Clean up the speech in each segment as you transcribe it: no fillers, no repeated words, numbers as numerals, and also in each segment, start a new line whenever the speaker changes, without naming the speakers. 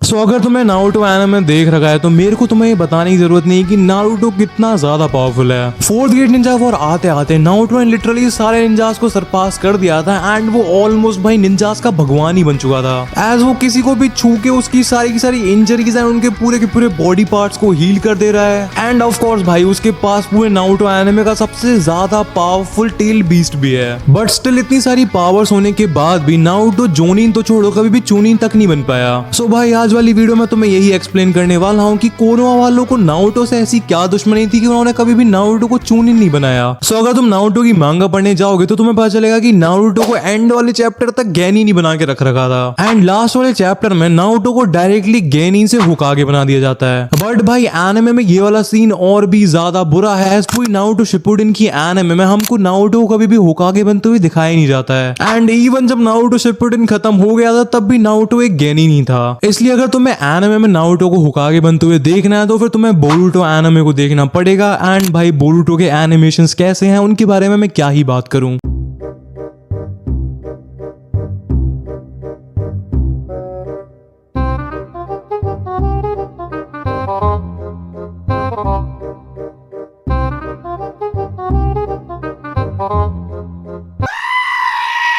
सो अगर तुम्हें Naruto anime देख रखा है तो मेरे को तुम्हें ये बताने की जरूरत नहीं कि नारुतो कितना ज्यादा पावरफुल है। फोर्थ ग्रेट निंजा वॉर आते आते नारुतो ने लिटरली सारे निंजास को सरपास कर दिया था एंड वो ऑलमोस्ट भाई निंजास का भगवान ही बन चुका था। एज वो किसी को भी छू के उसकी सारी की सारी इंजरीज एंड उनके पूरे के पूरे बॉडी पार्ट्स को हील कर दे रहा है। एंड ऑफ कोर्स भाई उसके पास पूरे नारुतो एनिमे का सबसे ज्यादा पावरफुल टेल बीस्ट भी है। बट स्टिल इतनी सारी पावर्स होने के बाद भी नारुतो जोनिन तो छोड़ो कभी भी चूनिन तक नहीं बन पाया। सो भाई आज वाली वीडियो में तो मैं यही एक्सप्लेन करने वाला हूँ कि कोनोहा वालों को नारुतो से ऐसी क्या दुश्मनी थी कि उन्होंने कभी भी नारुतो को चूनिन नहीं बनाया। सो अगर तुम नारुतो की मांगा पढ़ने जाओगे तो तुम्हें पता चलेगा कि नारुतो को एंड वाले चैप्टर तक गेनिन नहीं बना के रख रखा था एंड लास्ट वाले चैप्टर में नारुतो को डायरेक्टली गेनिन से होकागे बना दिया जाता है। बट भाई एनिमे में ये वाला सीन और भी ज्यादा बुरा है। पूरी नारुतो शिपुडेन की एनिमे में हमको नारुतो को कभी भी होकागे बनते हुए दिखाया नहीं जाता है एंड इवन जब नारुतो शिपुडेन खत्म हो गया था तब भी नारुतो एक गेनिन ही था। इसलिए अगर तुम्हें एनिमे में नारुतो को होकागे बनते हुए देखना है तो फिर तुम्हें बोरुतो एनिमे को देखना पड़ेगा। एंड भाई बोरुतो के एनिमेशंस कैसे हैं उनके बारे में मैं क्या ही बात करूं।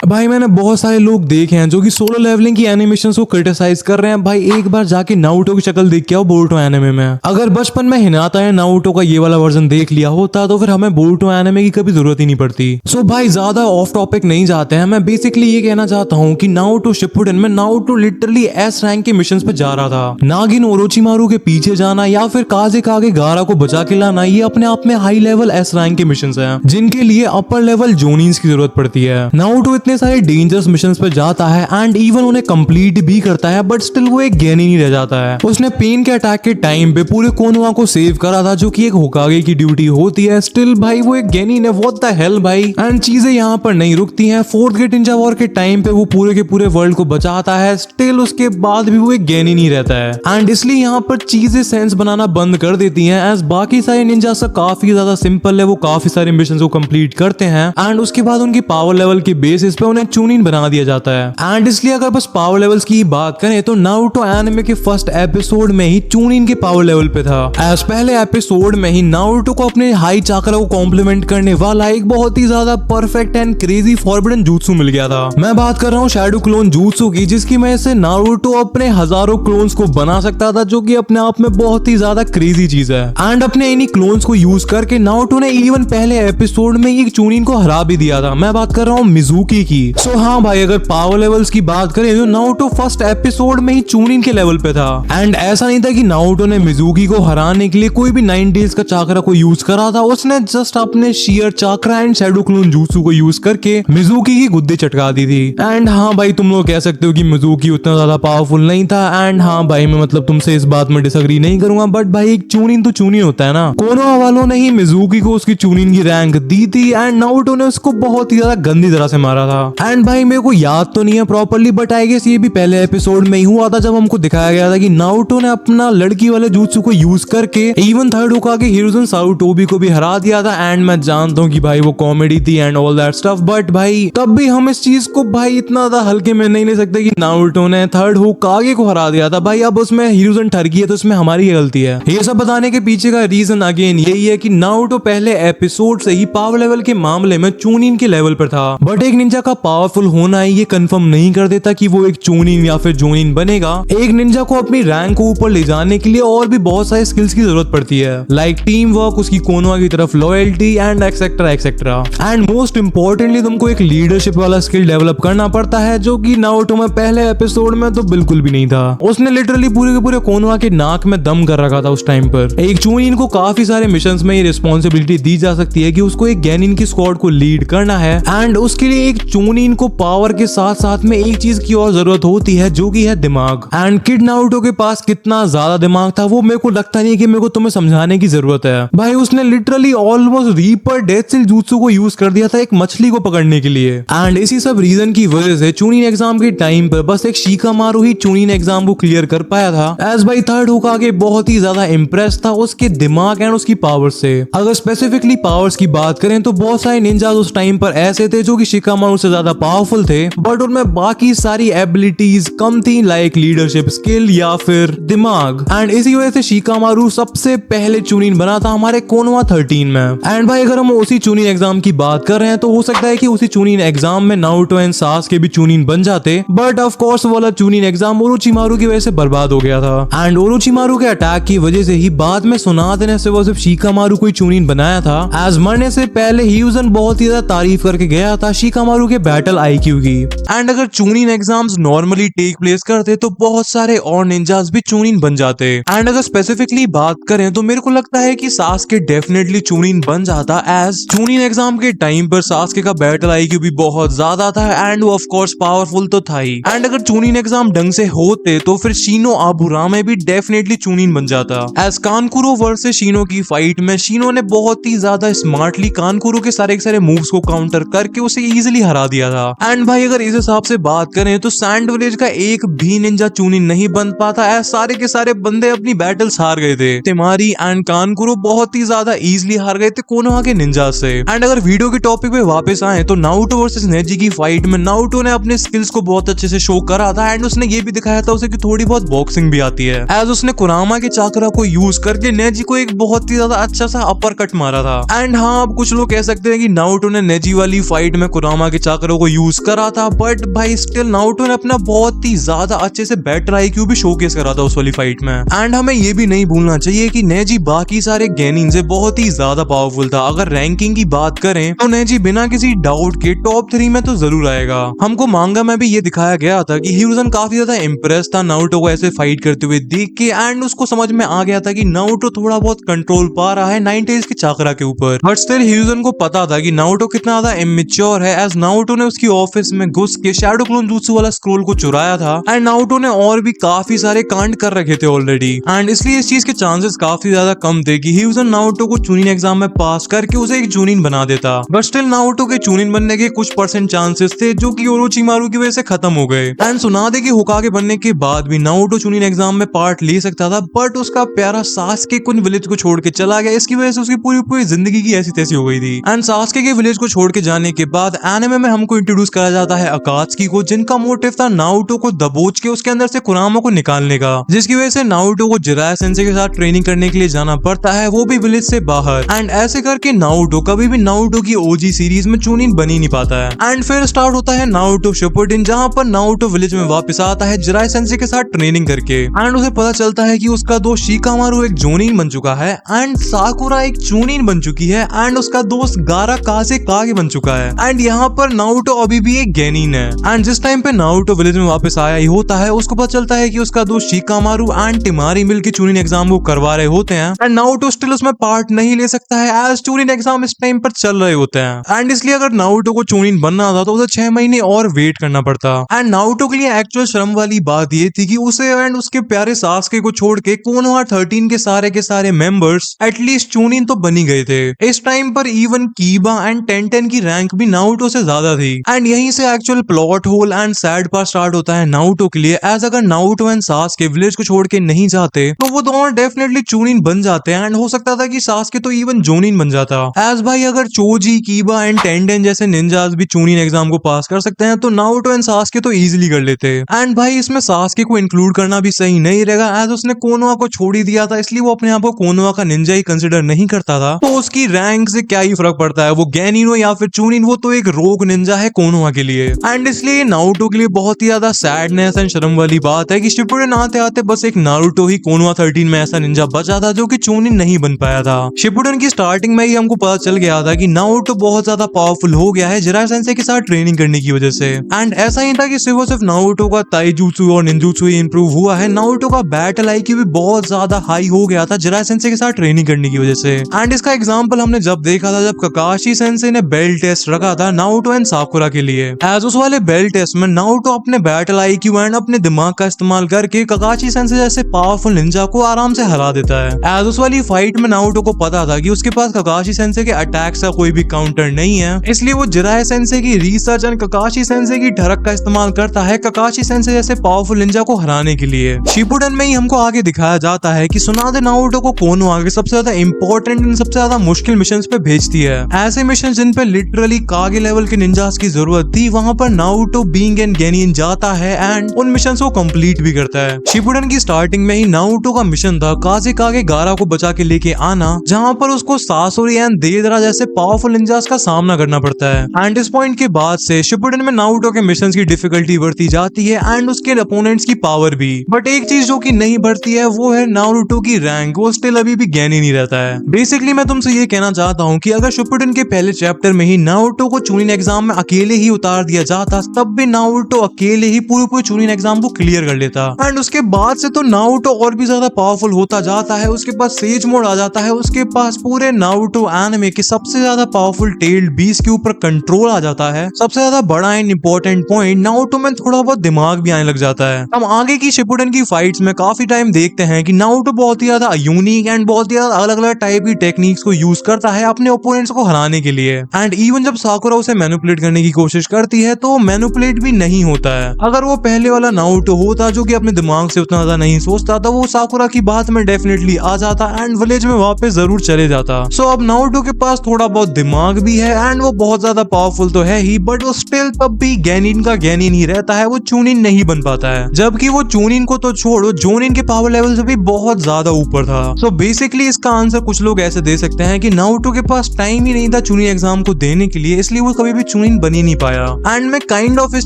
भाई मैंने बहुत सारे लोग देखे हैं जो कि सोलो लेवलिंग की एनिमेशंस को क्रिटिसाइज कर रहे हैं। भाई एक बार जाके नारुतो की शक्ल देख के आओ बोरुतो एनिमे में। अगर बचपन में हिनाता है नारुतो का ये वाला वर्जन देख लिया होता तो फिर हमें बोरुतो एनिमे की कभी जरूरत ही नहीं पड़ती। सो भाई ज्यादा ऑफ टॉपिक नहीं जाते हैं। मैं बेसिकली ये कहना चाहता हूँ कि नारुतो शिपुडेन में नारुतो लिटरली एस रैंक के मिशन पे जा रहा था। नागिन ओरोचिमारू के पीछे जाना या फिर काजे कागे गारा को बचा के लाना, ये अपने आप में हाई लेवल एस रैंक के मिशन है जिनके लिए अपर लेवल जोनिन्स की जरूरत पड़ती है। नारुतो इतने सारे डेंजरस मिशंस पे जाता है एंड इवन उन्हें कंप्लीट भी करता है बट स्टिल वो एक गेनिन ही रह जाता है। उसने पेन के अटैक के टाइम पे पूरे कोनोहा को सेव करा था जो कि एक होकागे की ड्यूटी होती है। स्टिल भाई वो एक गेनिन है। व्हाट द हेल भाई। एंड चीजें यहाँ पर नहीं रुकती हैं। फोर्थ ग्रेट निंजा वॉर के टाइम पे वो पूरे के पूरे वर्ल्ड को बचाता है, स्टिल उसके बाद भी वो एक गेनिन ही रहता है एंड इसलिए यहाँ पर चीजें सेंस बनाना बंद कर देती हैं। एज बाकी सारे निंजा से काफी ज्यादा सिंपल है, वो काफी सारे मिशन को कंप्लीट करते हैं एंड उसके बाद उनकी पावर लेवल के बेसिस पे उन्हें चूनिन बना दिया जाता है। एंड इसलिए अगर बस पावर लेवल्स की बात करें तो नारुतो एनिमे के फर्स्ट एपिसोड में ही चूनिन के पावर लेवल पे था। एज पहले एपिसोड में ही नारुतो को अपने हाई चाकरा को कॉम्प्लीमेंट करने वाला एक बहुत ही ज्यादा perfect and crazy forbidden jutsu मिल गया था। मैं बात कर रहा हूँ शैडो क्लोन jutsu की, जिसकी वजह से नारुतो अपने हजारों क्लोन्स को बना सकता था जो कि अपने आप में बहुत ही ज्यादा क्रेजी चीज है। एंड अपने इन्हीं क्लोन्स को यूज करके नारुतो ने इवन पहले एपिसोड में एक चूनिन को हरा भी दिया था। मैं बात कर रहा हूँ मिजुकी की। सो हाँ भाई अगर पावर लेवल्स की बात करें तो नारुतो फर्स्ट एपिसोड में ही चूनिन के लेवल पे था एंड ऐसा नहीं था कि नारुतो ने मिजुकी को हराने के लिए कोई भी 9 डेज का चाकरा को यूज करा था। उसने जस्ट अपने shear chakra and shadow clone jutsu को यूज करके मिजुकी की गुद्दे चटका दी थी। एंड हाँ भाई तुम लोग कह सकते हो कि मिजुकी उतना ज्यादा पावरफुल नहीं था एंड हाँ भाई मैं मतलब तुमसे इस बात में डिसएग्री नहीं करूंगा, बट भाई एक चूनिन तो चूनिन होता है ना। कोनोहा वालों ने ही मिजुकी को उसकी चूनिन की रैंक दी थी एंड नारुतो ने उसको बहुत ही ज्यादा गंदी तरह से मारा था। एंड भाई मेरे को याद तो नहीं है प्रॉपर्ली बट आई गेस ये भी पहले एपिसोड में ही हुआ था जब हमको दिखाया गया था कि नारुतो ने अपना लड़की वाले jutsu को यूज करके इवन थर्ड होकागे हिरुzen सारुटोबी को भी हरा दिया था। एंड मैं जानता हूँ कि भाई वो कॉमेडी थी and all that stuff, but भाई तब भी हम इस चीज को भाई इतना ज्यादा हल्के में नहीं ले सकते कि नारुतो ने थर्ड होकागे को हरा दिया था। भाई अब उसमें हिरुzen ठर गई है तो उसमें हमारी गलती है। ये सब बताने के पीछे का रीजन अगेन यही है कि नारुतो पहले एपिसोड से ही पावर लेवल के मामले में चूनिन के लेवल पर था, बट एक निंजा का पावरफुल होना ये कंफर्म नहीं कर देता कि वो एक चूनिन या फिर जोनिन बनेगा। एक निंजा को अपनी रैंक को ऊपर ले जाने के लिए और भी बहुत सारे स्किल्स की जरूरत पड़ती है, लाइक टीम वर्क, उसकी कोनोहा की तरफ loyalty and etcetera etcetera. And most importantly तुमको एक लीडरशिप वाला स्किल डेवलप करना पड़ता है जो कि नारुतो में पहले एपिसोड में तो बिल्कुल भी नहीं था। उसने लिटरली पूरे के पूरे कोनोहा के नाक में दम कर रखा था उस टाइम पर। एक चूनिन को काफी सारे मिशंस में ये रिस्पॉन्सिबिलिटी दी जा सकती है कि उसको एक गेनिन की स्क्वाड को लीड करना है एंड उसके लिए एक चूनिन को पावर के साथ साथ में एक चीज की और जरूरत होती है जो कि है दिमाग। एंड किड नारुतो के पास कितना ज्यादा दिमाग था वो मेरे को लगता नहीं कि मेरे को तुम्हें समझाने की जरूरत है। भाई उसने literally almost reaper death seal jutsu को यूज कर दिया था एक मछली को पकड़ने के लिए। एंड इसी सब रीजन की वजह से चूनिन एग्जाम के टाइम पर बस एक शिकामारू ही चूनिन एग्जाम को क्लियर कर पाया था। एज भाई थर्ड होकागे बहुत ही ज्यादा इंप्रेस था उसके दिमाग एंड उसकी पावर से। अगर स्पेसिफिकली पावर्स की बात करें तो बहुत सारे निंजास उस टाइम पर ऐसे थे जो कि शिकामारू से ज्यादा पावरफुल थे, बट उनमें बाकी सारी एबिलिटीज कम थी, लाइक लीडरशिप स्किल या फिर दिमाग। एंड इसी वजह से शिकामारू सबसे पहले चुनिन बना था हमारे कोनोहा 13 में। एंड भाई अगर हम उसी चुनिन एग्जाम की बात कर रहे हैं तो हो सकता है कि उसी चुनिन एग्जाम में नारुतो एंड सास्के भी चुनिन बन जाते, बट ऑफ कोर्स वाला चुनिन एग्जाम ओरोचिमारू की वजह से बर्बाद हो गया था। एंड ओरोचिमारू के अटैक की वजह से ही बाद में सुनाते ने से वो सिर्फ शिकामारू को ही चुनिन बनाया था। एज मरने से पहले हियुजन बहुत ही ज्यादा तारीफ करके गया था शिकामारू के बैटल आईक्यू की। एंड अगर Chunin exams normally take place करते तो बहुत सारे और निंजास भी चुनिन बन जाते। एंड अगर स्पेसिफिकली बात करें तो मेरे को लगता है कि सास्के डेफिनेटली चुनिन बन जाता, एज चुनिन एग्जाम के टाइम पर सास्के का बैटल आईक्यू भी बहुत ज्यादा था एंड वो ऑफ कोर्स पावरफुल तो था ही। एंड अगर चुनिन एग्जाम ढंग से होते तो फिर शीनो आबुरामे भी डेफिनेटली चुनिन बन जाता। एज कानकुरो वर्सेस शीनो की फाइट में शीनो ने बहुत ही ज्यादा स्मार्टली कानकुरो के सारे मूव्स को काउंटर करके उसे इजीली हरा दिया था। एंड भाई अगर इस हिसाब से बात करें तो सैंड विलेज का एक भी निंजा चुनिन नहीं बन पाता, एज सारे के सारे बंदे अपनी बैटल्स हार गए थे। तिमारी एंड कानकुरो बहुत ही ज्यादा इजीली हार गए थे कोनोहा के निंजा से। एंड अगर वीडियो के टॉपिक पे वापस आए तो नारुतो वर्सेस नेजी की फाइट में नारुतो ने अपने स्किल्स को बहुत अच्छे से शो करा था एंड उसने ये भी दिखाया था उसे कि थोड़ी बहुत बॉक्सिंग भी आती है, एज उसने कुरामा के चाकरा को यूज करके नेजी को एक बहुत ही ज्यादा अच्छा सा अपर कट मारा था। एंड हाँ, अब कुछ लोग कह सकते हैं कि नारुतो ने नेजी वाली फाइट में कुरामा के चाकरा को यूज करा था, बट भाई स्टिल नारुतो ने अपना बहुत ही ज्यादा अच्छे से बैटल आईक्यू भी शोकेस करा था उस वाली फाइट में। एंड हमें ये भी नहीं भूलना चाहिए कि नेजी बाकी सारे गेनिन से बहुत ही ज्यादा पावरफुल था। अगर रैंकिंग की बात करें तो नेजी बिना किसी डाउट के टॉप 3 में तो जरूर आएगा। हमको मांगा में भी ये दिखाया गया था कि हिरुजन काफी ज्यादा इम्प्रेस था नारुतो को ऐसे फाइट करते हुए देख के, एंड उसको समझ में आ गया था कि नारुतो थोड़ा बहुत कंट्रोल पा रहा है नाइन टेल्स के चाकरा के ऊपर। बट स्टिल हिरुजन को पता था कि नारुतो कितना ज्यादा इमेच्योर है, एज नारुतो ने उसकी ऑफिस में घुस के शैडो क्लोन jutsu वाला स्क्रोल को चुराया था एंड नारुतो ने और भी काफी सारे कांड कर रखे थे ऑलरेडी। एंड इसलिए इस चीज के चांसेस काफी ज्यादा कम थे कि हिरुजन नारुतो को चुनिन एग्जाम में पास करके उसे एक चुनिन बना देता। बट स्टिल नारुतो के चुनिन बनने के कुछ % चांसेस थे जो कि ओरोचिमारू की वजह से खत्म हो गए। एंड सुनादे की होकागे बनने के बाद भी नारुतो चुनिन एग्जाम में पार्ट ले सकता था, बट उसका प्यारा सास्के कुन विलेज को छोड़ के चला गया। इसकी वजह से उसकी पूरी जिंदगी की ऐसी तैसी हो गई थी। एंड सास्के के विलेज को छोड़ के जाने के बाद एनिमे में हमको इंट्रोड्यूस करा जाता है अकात्सुकी को, जिनका मोटिव था नारुतो को दबोच के उसके अंदर से कुरामा को निकालने का, जिसकी वजह से नारुतो को जिराया सेंसे के साथ ट्रेनिंग करने के लिए जाना पड़ता है, वो भी विलेज से बाहर। एंड ऐसे करके नारुतो कभी भी नारुतो की ओजी सीरीज में चुनिन बन ही नहीं पाता है। एंड फिर स्टार्ट होता है नारुतो शिपुडेन, जहां पर नारुतो विलेज में वापस आता है जिराया सेंसे के साथ ट्रेनिंग करके। एंड उसे पता चलता है कि उसका दोस्त शिकामारू एक जोनिन बन चुका है एंड साकुरा एक चुनिन बन चुकी है एंड उसका दोस्त गारा कासे कागे बन चुका है। एंड यहाँ पर नारुतो अभी भी एक गेनिन है। एंड जिस टाइम पे नारुतो विलेज में वापस आया ही होता है, उसको पता चलता है कि उसका दोस्त शिकामारू एंड तिमारी मिलकर चुनिन एग्जाम को करवा रहे होते हैं एंड नारुतो स्टिल उसमें पार्ट नहीं ले सकता है, एज चुनिन एग्जाम इस टाइम पर चल रहे होते हैं। एंड इसलिए अगर नारुतो को चुनिन बनना था तो उसे 6 महीने और वेट करना पड़ता। एंड नारुतो के लिए एक्चुअल शर्म वाली बात ये थी कि उसे एंड उसके प्यारे सास्के को छोड़ के कोनोहा 13 के सारे मेंबर्स एटलीस्ट चुनिन तो बनी गए थे। इस टाइम पर इवन कीबा एंड टेंटेन की रैंक भी नारुतो से ज्यादा थी। एंड यहीं से actual plot whole and sad part start होता है नारुतो के लिए, एज अगर नारुतो एंड सास्के विलेज को छोड़ के नहीं जाते तो वो दोनों डेफिनेटली चुनिन बन जाते हैं। एंड हो सकता था कि सास्के तो इवन जोनिन बन जाता। एज भाई अगर चोजी, कीबा एंड टेंडेन जैसे निंजास भी चुनिन एग्जाम को पास कर सकते हैं तो नारुतो एंड सास्के तो इजीली कर लेते। एंड भाई इसमें सास्के को इंक्लूड करना भी सही नहीं रहेगा, एज उसने कोनोहा को छोड़ ही दिया था, इसलिए वो अपने आप को कोनोहा का निंजा ही कंसिडर नहीं करता था। तो उसकी रैंक से क्या ही फर्क पड़ता है, वो गेनिन हो या फिर चुनिन, वो तो एक रोग निंजा है कोनोहा के लिए। एंड इसलिए नारुतो के लिए बहुत ही ज्यादा सैडनेस एंड शर्म वाली बात है कि शिपुडेन आते आते बस एक नारुतो ही कोनोहा 13 में ऐसा निंजा बचा था जो कि चुनिन नहीं बन पाया था। शिपुडेन की स्टार्टिंग में ही हमको पता चल गया था कि नारुतो बहुत ज्यादा पावरफुल हो गया है जिराया सेंसे के साथ ट्रेनिंग करने की वजह से। एंड ऐसा ही था कि सिर्फ नारुतो का ताइजुत्सु और निंजुत्सु ही इंप्रूव हुआ है, नारुतो का बैटल आईक्यू भी बहुत ज्यादा हाई हो गया था जिराया सेंसे के साथ ट्रेनिंग करने की वजह से। एंड इसका एग्जांपल हमने जब देखा था जब ककाशी सेंसे ने बेल्ट टेस्ट रखा था नारुतो एंड साकुरा के लिए। एज उस वाले बेल्ट टेस्ट में नारुतो अपने बैटल आईक्यू एंड अपने दिमाग का इस्तेमाल करके ककाशी सेंसे जैसे पावरफुल निंजा को आराम से हरा देता है। एज उस वाली फाइट में नारुतो को पता था कि उसके पास ककाशी सेंसे के अटैक्स का कोई भी काउंटर नहीं है, इसलिए वो जिराया सेंसे की रिसर्च एंड ककाशी सेंसे की ढरक का इस्तेमाल करता है ककाशी सेंसे जैसे पावरफुल निंजा को हराने के लिए। शिपुडेन में ही हमको आगे दिखाया जाता है कि सुनादे नारुतो को कोनोहा के सबसे ज्यादा इंपॉर्टेंट एंड सबसे ज्यादा मुश्किल मिशंस पे भेजती है, ऐसे मिशन जिन पे लिटरली कागे लेवल के निंजा टास्क की जरूरत थी वहाँ पर नारुतो बीइंग एन गेनिन जाता है एंड उन मिशन को कंप्लीट भी करता है। शिपुडेन की स्टार्टिंग में ही नारुतो का मिशन था काज़ेकागे गारा को बचा के लेके आना, जहाँ पर उसको सासोरी एंड देदरा जैसे पावरफुल निंजास का सामना करना पड़ता है। एंड इस पॉइंट के बाद से शिपुडेन में नारुतो के मिशन की डिफिकल्टी बढ़ती जाती है एंड उसके अपोनेंट्स की पावर भी। बट एक चीज जो कि नहीं बढ़ती है वो है नारुतो की रैंक, वो स्टिल अभी भी गेनिन ही रहता है। बेसिकली मैं तुमसे ये कहना चाहता हूँ कि अगर शिपुडेन के पहले चैप्टर में ही नारुतो को चूनिन एग्जाम में अकेले ही उतार दिया जाता तब भी नारुतो अकेले ही पूरे चूनिन एग्जाम को क्लियर कर लेता। एंड उसके बाद से तो नारुतो और भी ज्यादा पावरफुल होता जाता है, उसके पास सेज मोड आ जाता है, उसके पास पूरे नारुतो एनिमे के सबसे ज्यादा पावरफुल टेल्ड बीस्ट के ऊपर कंट्रोल आ जाता है। सबसे ज्यादा बड़ा एंड इंपॉर्टेंट पॉइंट, नारुतो में थोड़ा बहुत दिमाग भी आने लग जाता है। हम आगे की शिपुडेन की फाइट्स में काफी टाइम देखते हैं कि नारुतो बहुत ही ज्यादा यूनिक एंड बहुत ही ज्यादा अलग अलग टाइप की टेक्निक्स को यूज करता है अपने ओपोनेंट्स को हराने के लिए। एंड इवन जब साकुरा उसे मैनिपुलेट करने की कोशिश करती है तो मैनिपुलेट भी नहीं होता है। अगर वो पहले वाला नारुतो होता जो कि अपने दिमाग से उतना ज्यादा नहीं सोचता तो वो साकुरा की बात में डेफिनेटली आ जाता एंड विलेज में वापस जरूर चले जाता। सो अब नारुतो के पास थोड़ा बहुत दिमाग भी है एंड वो बहुत ज्यादा पावरफुल तो है ही, बट वो स्टिल तब भी गेनिन का गेनिन ही रहता है, वो चूनिन नहीं बन पाता है। जबकि वो चूनिन को तो छोड़ो, जोनिन के पावर लेवल से भी बहुत ज्यादा ऊपर था। सो बेसिकली इसका आंसर कुछ लोग ऐसे दे सकते हैं कि नारुतो के पास टाइम ही नहीं था चूनिन एग्जाम को देने के लिए, इसलिए वो कभी भी चूनिन बन ही नहीं पाया। एंड मैं काइंड ऑफ इस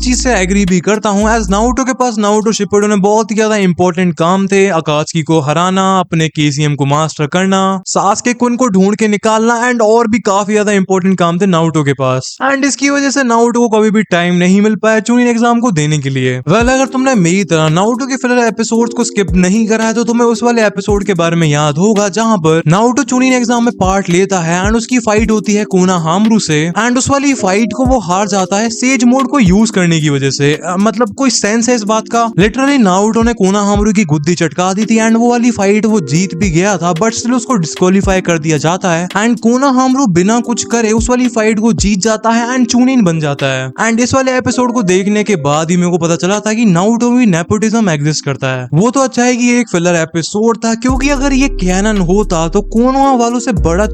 चीज से एग्री भी करता हूँ, एज नारुतो के पास नारुतो शिपुडेन में बहुत ही ज्यादा इंपॉर्टेंट काम थे। अकात्सुकी को हराना, अपने केसीएम को मास्टर करना, सासुके कुन को ढूंढ के निकालना एंड और भी काफी ज्यादा इंपॉर्टेंट काम थे नारुतो के पास। एंड इसकी वजह से नारुतो को कभी भी टाइम नहीं मिल पाया चूनिन एग्जाम को देने के लिए। वेल अगर तुमने मेरी तरह नारुतो के फिलर एपिसोड्स को स्किप नहीं करा है तो तुम्हें उस वाले एपिसोड के बारे में याद होगा जहां पर नारुतो चूनिन एग्जाम में पार्ट लेता है एंड उसकी फाइट होती है कोनोहामारू से। एंड उस वाली फाइट को वो हार जाता है सेज मोड को यूज करने की वजह से। मतलब कोई सेंस है इस बात का? लिटरली नारुतो ने कोनोहामारू की गुद्दी चटका दी थी एंड वो वाली फाइट वो जीत भी गया था, बट स्टिल उसको डिस्क्वालीफाई कर दिया जाता है एंड कोनोहामारू बिना कुछ करे उस वाली फाइट को जीत जाता है एंड चूनिन बन जाता है। एंड इस वाले एपिसोड को देखने के बाद ही मेरे को पता चला था कि नारुतो में नेपोटिज्म एग्जिस्ट करता है। वो तो अच्छा है कि ये एक फिलर एपिसोड था, क्योंकि अगर ये कैनन होता तो कोनोहा वालों से बड़ा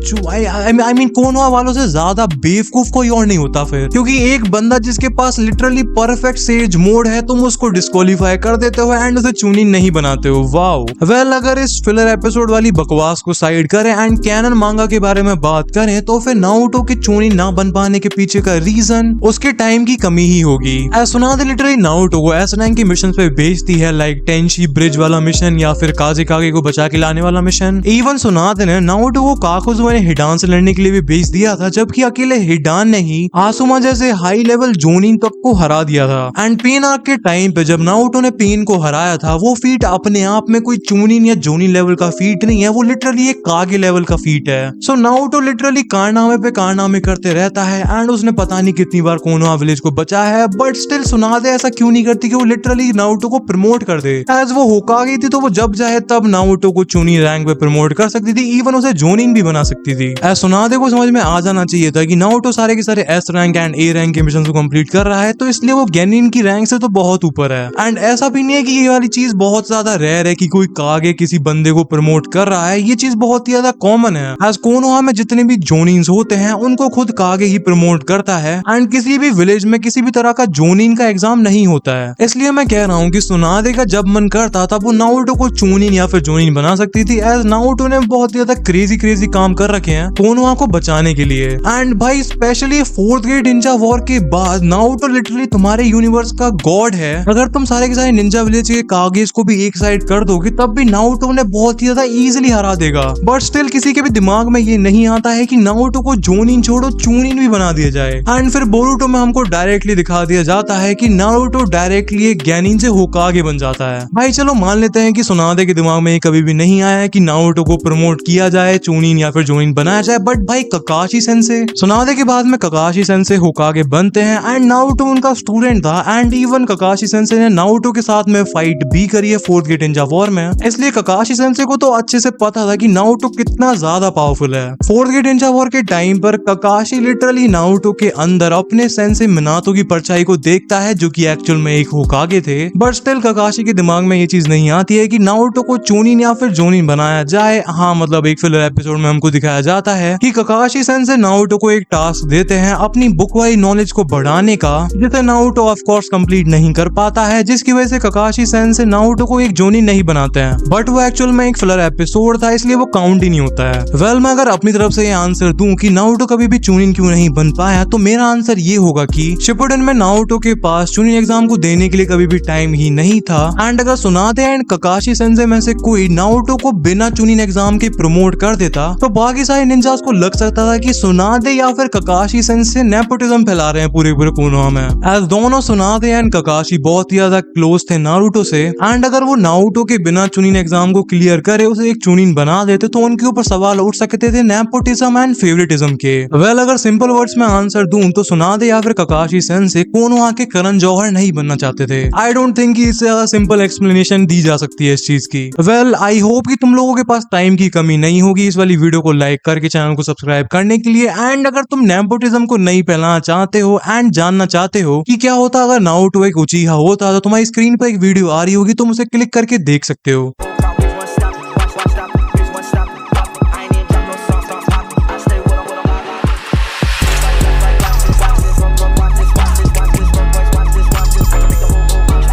आई मीन कोनोहा वालों से ज्यादा बेवकूफ कोई और नहीं होता फिर, क्योंकि एक बंदा जिसके पास लिटरली परफेक्ट सेज मोड है तुम उसको डिस्क्वालीफाई कर देते हो एंड उसे चूनिन नहीं बनाते हो। वाओ। वेल अगर इस फिलर एपिसोड वाली बकवास को साइड करें एंड कैनन मांगा के बारे में बात करें तो फिर नारुतो के चूनिन ना बन पाने के पीछे का रीजन उसके टाइम की कमी ही होगी। सुनादे लिटरली नारुतो को एस रैंक के मिशन पे भेजती है, लाइक टेंशी ब्रिज वाला मिशन या फिर काज़ेकागे को बचा के लाने वाला मिशन। इवन सुनादे ने नारुतो को काकुज़ुओ ने हिडान से लड़ने के लिए भी भेज दिया था, जबकि अकेले हिडान ने ही आसुमा जैसे हाई लेवल जोनिन तक को हरा दिया था। एंड पेन आर्क के टाइम पे जब नारुतो ने पेन को हराया था वो फीट अपने आप में कोई चूनिन या जोनिन लेवल का फीट नहीं है, वो लिटरली एक कागे लेवल का फीट है। सो नारुतो लिटरली कारनामे पे कारनामे करते रहता है एंड उसने पता नहीं कितनी बार कोनोहा विलेज को बचाया है, बट स्टिल सुनादे ऐसा क्यों नहीं करती कि वो लिटरली नारुतो को प्रमोट कर दे। एज वो होकागे थी तो वो जब चाहे तब नारुतो को चूनिन रैंक पे प्रमोट कर सकती थी, इवन उसे जोनिन भी बना सकती थी। एज सुनादे को समझ में आ जाना चाहिए था कि नारुतो सारे के सारे S rank and A rank के मिशन को कंप्लीट कर रहा है, तो इसलिए वो गेनिन की रैंक से तो बहुत ऊपर है। एंड ऐसा भी नहीं है कि ये वाली चीज बहुत ज्यादा रेयर है कि कोई कागे किसी बंदे को प्रमोट कर रहा है, ये चीज बहुत ही ज्यादा कॉमन है। एज कोनोहा में जितने भी जोनिन्स होते हैं उनको खुद कागे ही प्रमोट करता है एंड किसी भी विलेज में किसी भी तरह का जोनिन का एग्जाम नहीं होता है। इसलिए मैं कह रहा हूँ कि सुनादे का जब मन करता तब वो नारुतो को चूनिन या फिर जोनिन बना सकती थी। एज नारुतो ने बहुत ज्यादा क्रेजी काम कर रखे हैं कोनोहा को बचाने के लिए। एंड भाई specially fourth grade Ninja war के बाद नारुतो लिटरली तुम्हारे यूनिवर्स का गॉड है। अगर तुम सारे के सारे निंजा विलेज के कागेज को भी एक साइड कर दोगे तब भी नारुतो ने बहुत ही ज्यादा इजीली हरा देगा, बट स्टिल किसी के भी दिमाग में ये नहीं आता है कि नारुतो को जोनिन छोड़ो चूनिन भी बना दिया जाए। एंड फिर बोरुतो में हमको डायरेक्टली दिखा दिया जाता है कि नारुतो डायरेक्टली एक गेनिन से होकागे बन जाता है। भाई चलो मान लेते हैं कि सुनादे के दिमाग में ये कभी भी नहीं आया है कि नारुतो को प्रमोट किया जाए, चूनिन या फिर जोनिन बनाया जाए, बट भाई ककाशी सेंसे सुनादे के बाद में ककाशी सेंसे होकागे बनते हैं एंड नारुतो उनका स्टूडेंट था। एंड इवन ककाशी सेंसे ने नारुतो के साथ में फाइट भी करी है फोर्थ ग्रेड निंजा वॉर में, इसलिए ककाशी सेंसे को तो अच्छे से पता था कि नारुतो कितना ज्यादा पावरफुल है। फोर्थ ग्रेड निंजा वॉर के टाइम पर ककाशी लिटरली नारुतो के अंदर अपने सेंसे मिनातो की परछाई को देखता है जो कि एक्चुअल में एक होकागे थे, बट स्टिल ककाशी के दिमाग में ये चीज नहीं आती है कि नारुतो को चूनिन या फिर जोनिन बनाया जाए। हाँ मतलब एक फिलर एपिसोड में हमको दिखाया जाता है कि ककाशी सेंसे नारुतो को एक टास्क देते हैं अपनी बुक ओकुआई नॉलेज को बढ़ाने का, जिसे नारुतो ऑफ कोर्स कंप्लीट नहीं कर पाता है, जिसकी वजह से ककाशी सेंसेई नारुतो को एक जोनी नहीं बनाते हैं। बट वो एक्चुअल में एक फिलर एपिसोड था, इसलिए वो काउंट ही नहीं होता है। वेल मैं अगर अपनी तरफ से ये आंसर दूं कि नारुतो कभी भी चूनिन क्यों नहीं बन पाया, तो मेरा आंसर ये होगा कि शिपुडेन में नारुतो के पास चूनिन एग्जाम को देने के लिए कभी भी टाइम ही नहीं था। एंड अगर सुनादे एंड ककाशी सेंसेई में से कोई नारुतो को बिना चूनिन एग्जाम के प्रमोट कर देता, तो बाकी सारे निंजास को लग सकता था कि सुनादे या फिर ककाशी सेंसेई नेपोटिज्म फैला रहे हैं पूरे पूरे कोनोहा में। एज दोनों सुनादे एंड ककाशी बहुत ही ज्यादा क्लोज थे नारुतो से, एंड अगर वो नारुतो के बिना चूनिन एग्जाम को क्लियर करे उसे एक चूनिन बना देते, तो उनके ऊपर सवाल उठ सकते थे नेपोटिज्म एंड फेवरेटिज्म के। वेल अगर सिंपल वर्ड्स में आंसर दूं तो सुनादे या फिर ककाशी सेंसेई कोनोहा के करण जौहर नहीं बनना चाहते थे। आई डोंट थिंक कि इससे ज्यादा सिंपल एक्सप्लेनेशन दी जा सकती है इस चीज की। वेल आई होप कि तुम लोगों के पास टाइम की कमी नहीं होगी इस वाली वीडियो को लाइक करके चैनल को सब्सक्राइब करने के लिए। एंड अगर तुम नेपोटिज्म को नहीं फैलाना चाहते हो एंड जानना चाहते हो कि क्या होता अगर नारुतो एक उचीहा होता, तो तुम्हारी स्क्रीन पर एक वीडियो आ रही होगी, तुम उसे क्लिक करके देख सकते हो।